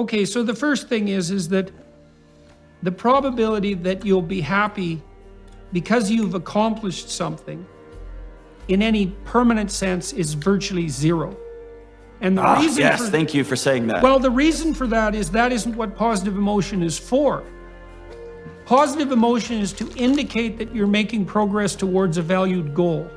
Okay, so the first thing is that the probability that you'll be happy because you've accomplished something in any permanent sense is virtually zero. And the reason yes, thank you for saying that. Well, the reason for that isn't what positive emotion is for. Positive emotion is to indicate that you're making progress towards a valued goal.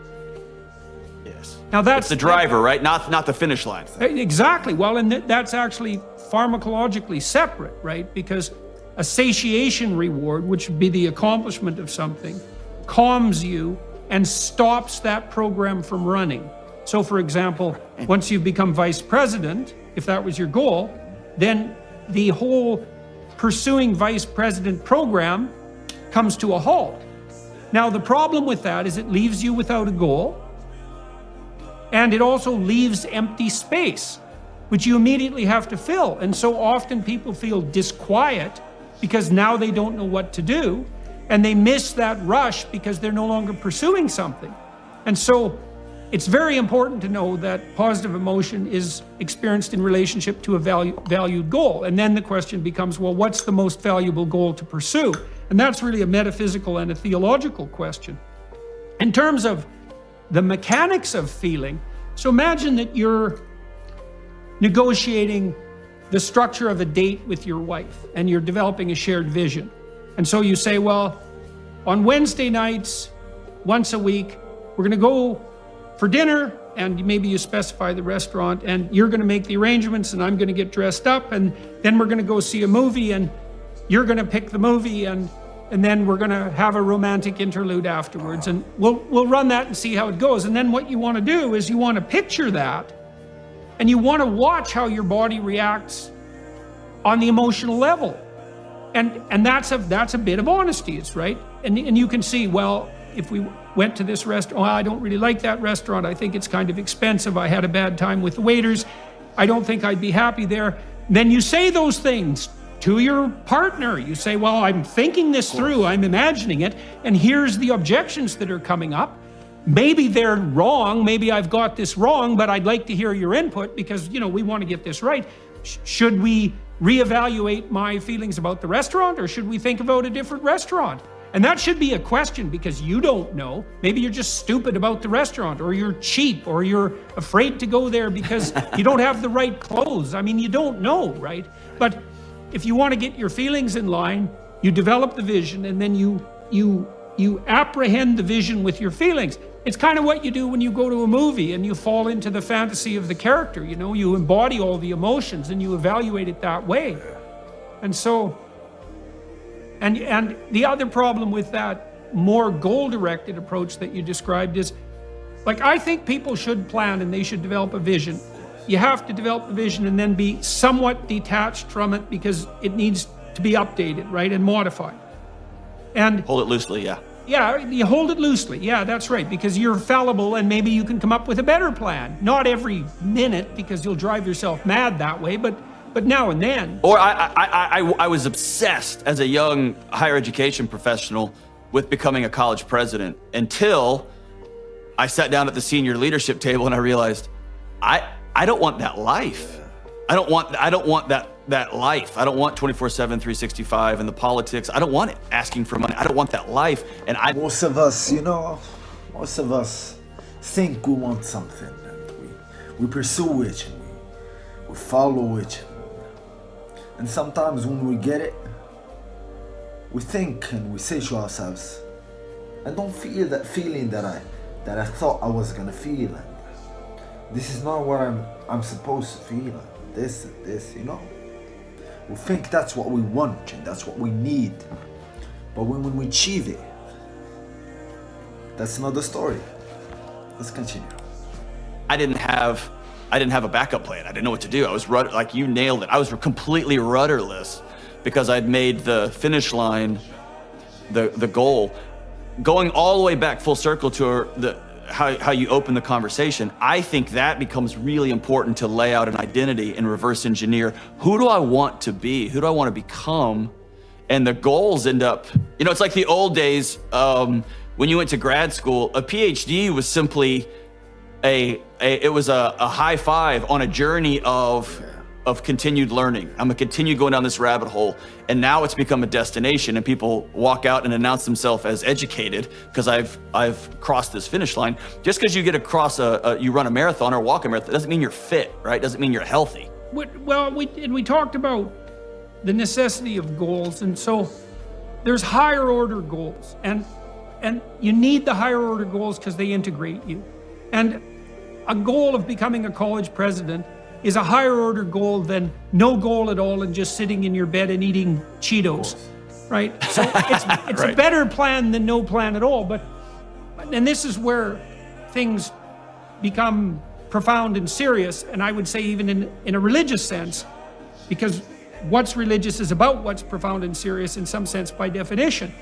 Yes. Now that's it's the driver, right? Not the finish line. Exactly. Well, and that's actually pharmacologically separate, right? Because a satiation reward, which would be the accomplishment of something, calms you and stops that program from running. So for example, once you've become vice president, if that was your goal, then the whole pursuing vice president program comes to a halt. Now the problem with that is it leaves you without a goal, and it also leaves empty space, which you immediately have to fill. And so often people feel disquiet because now they don't know what to do, and they miss that rush because they're no longer pursuing something. And so it's very important to know that positive emotion is experienced in relationship to a valued goal. And then the question becomes, well, what's the most valuable goal to pursue? And that's really a metaphysical and a theological question. In terms of the mechanics of feeling, so imagine that you're negotiating the structure of a date with your wife and you're developing a shared vision. And so you say, well, on Wednesday nights, once a week, we're gonna go for dinner, and maybe you specify the restaurant, and you're gonna make the arrangements, and I'm gonna get dressed up, and then we're gonna go see a movie, and you're gonna pick the movie, and then we're gonna have a romantic interlude afterwards, and we'll run that and see how it goes. And then what you wanna do is you wanna picture that, and you wanna watch how your body reacts on the emotional level. And that's a bit of honesty, it's right. And you can see, well, if we went to this restaurant, well, I don't really like that restaurant. I think it's kind of expensive. I had a bad time with the waiters. I don't think I'd be happy there. Then you say those things to your partner. You say, well, I'm thinking this through. I'm imagining it. And here's the objections that are coming up. Maybe they're wrong. Maybe I've got this wrong, but I'd like to hear your input because, we want to get this right. Should we reevaluate my feelings about the restaurant, or should we think about a different restaurant? And that should be a question because you don't know. Maybe you're just stupid about the restaurant, or you're cheap, or you're afraid to go there because you don't have the right clothes. I mean, you don't know, right? But if you want to get your feelings in line, you develop the vision, and then you apprehend the vision with your feelings. It's kind of what you do when you go to a movie and you fall into the fantasy of the character, you embody all the emotions and you evaluate it that way. And so, and the other problem with that more goal-directed approach that you described is, I think people should plan and they should develop a vision. You have to develop the vision and then be somewhat detached from it because it needs to be updated, right, and modified. And hold it loosely, yeah. Yeah, you hold it loosely. Yeah, that's right, because you're fallible and maybe you can come up with a better plan. Not every minute, because you'll drive yourself mad that way, but now and then. Or I was obsessed as a young higher education professional with becoming a college president until I sat down at the senior leadership table and I realized I don't want that life. I don't want that life. I don't want 24/7, 365 and the politics. I don't want it asking for money. I don't want that life. And most of us think we want something and we pursue it and we follow it. And sometimes when we get it, we think and we say to ourselves, I don't feel that feeling that I thought I was gonna feel. And this is not what I'm supposed to feel. This, We think that's what we want and that's what we need. But when we achieve it, that's another story. Let's continue. I didn't have a backup plan. I didn't know what to do. I was like you nailed it. I was completely rudderless because I'd made the finish line the goal. Going all the way back full circle to how you open the conversation, I think that becomes really important to lay out an identity and reverse engineer. Who do I want to be? Who do I want to become? And the goals end up, it's like the old days when you went to grad school. A PhD was simply a high five on a journey of of continued learning. I'm gonna continue going down this rabbit hole. And now it's become a destination, and people walk out and announce themselves as educated because I've crossed this finish line. Just because you get across you run a marathon or walk a marathon, doesn't mean you're fit, right? Doesn't mean you're healthy. Well, we talked about the necessity of goals, and so there's higher order goals, and you need the higher order goals because they integrate you. And a goal of becoming a college president is a higher order goal than no goal at all and just sitting in your bed and eating Cheetos, right? So it's Right. a better plan than no plan at all. And this is where things become profound and serious, and I would say even in a religious sense, because what's religious is about what's profound and serious in some sense by definition.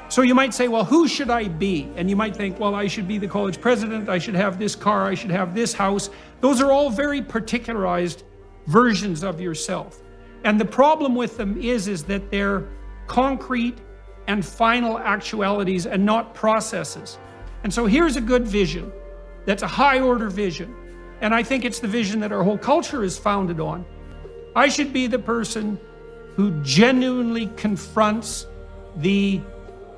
So you might say, well, who should I be? And you might think, well, I should be the college president, I should have this car, I should have this house. Those are all very particularized versions of yourself. And the problem with them is that they're concrete and final actualities and not processes. And so here's a good vision that's a high order vision. And I think it's the vision that our whole culture is founded on. I should be the person who genuinely confronts the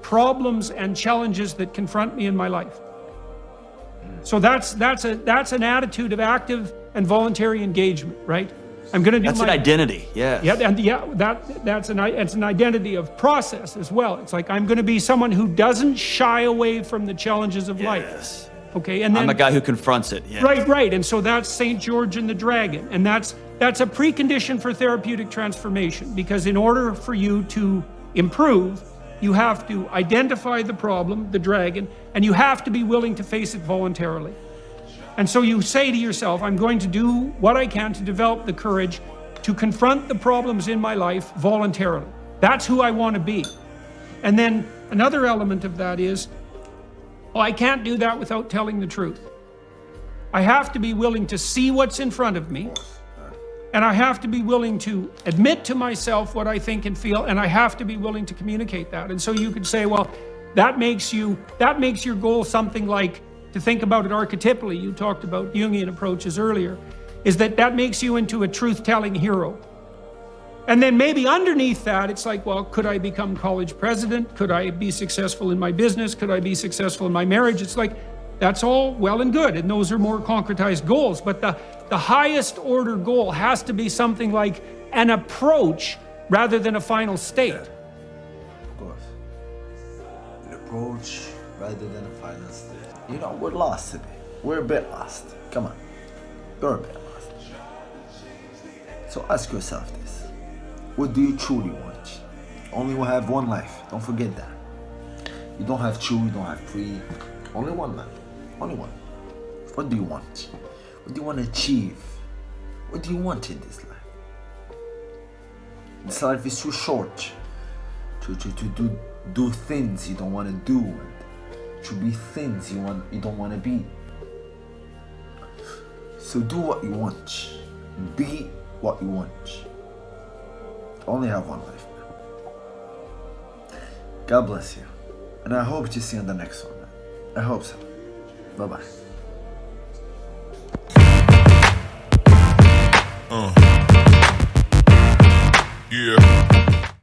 problems and challenges that confront me in my life. So that's an attitude of active and voluntary engagement, right? I'm going to do That's an identity, yeah. Yeah, and it's an identity of process as well. It's like I'm going to be someone who doesn't shy away from the challenges of life. Yes. Okay, and then I'm a guy who confronts it. Yeah. Right. And so that's St. George and the Dragon. And that's a precondition for therapeutic transformation, because in order for you to improve, you have to identify the problem, the dragon, and you have to be willing to face it voluntarily. And so you say to yourself, I'm going to do what I can to develop the courage to confront the problems in my life voluntarily. That's who I want to be. And then another element of that is, I can't do that without telling the truth. I have to be willing to see what's in front of me, and I have to be willing to admit to myself what I think and feel, and I have to be willing to communicate that. And so you could say, well, that makes your goal something like, to think about it archetypally, you talked about Jungian approaches earlier, is that makes you into a truth-telling hero. And then maybe underneath that, it's like, well, could I become college president? Could I be successful in my business? Could I be successful in my marriage? It's like, that's all well and good, and those are more concretized goals. But the highest order goal has to be something like an approach rather than a final state. Of course. An approach rather than a final state. You know, we're lost today. We're a bit lost. Come on. You're a bit lost. So ask yourself this. What do you truly want? Only will have one life. Don't forget that. You don't have two, you don't have three. Only one life. Only one. What do you want? What do you want to achieve? What do you want in this life? This life is too short to do things you don't want to do, and to be things you don't want to be. So do what you want. Be what you want. You only have one life, man. God bless you. And I hope to see you on the next one, man. I hope so. Bye-bye. Yeah.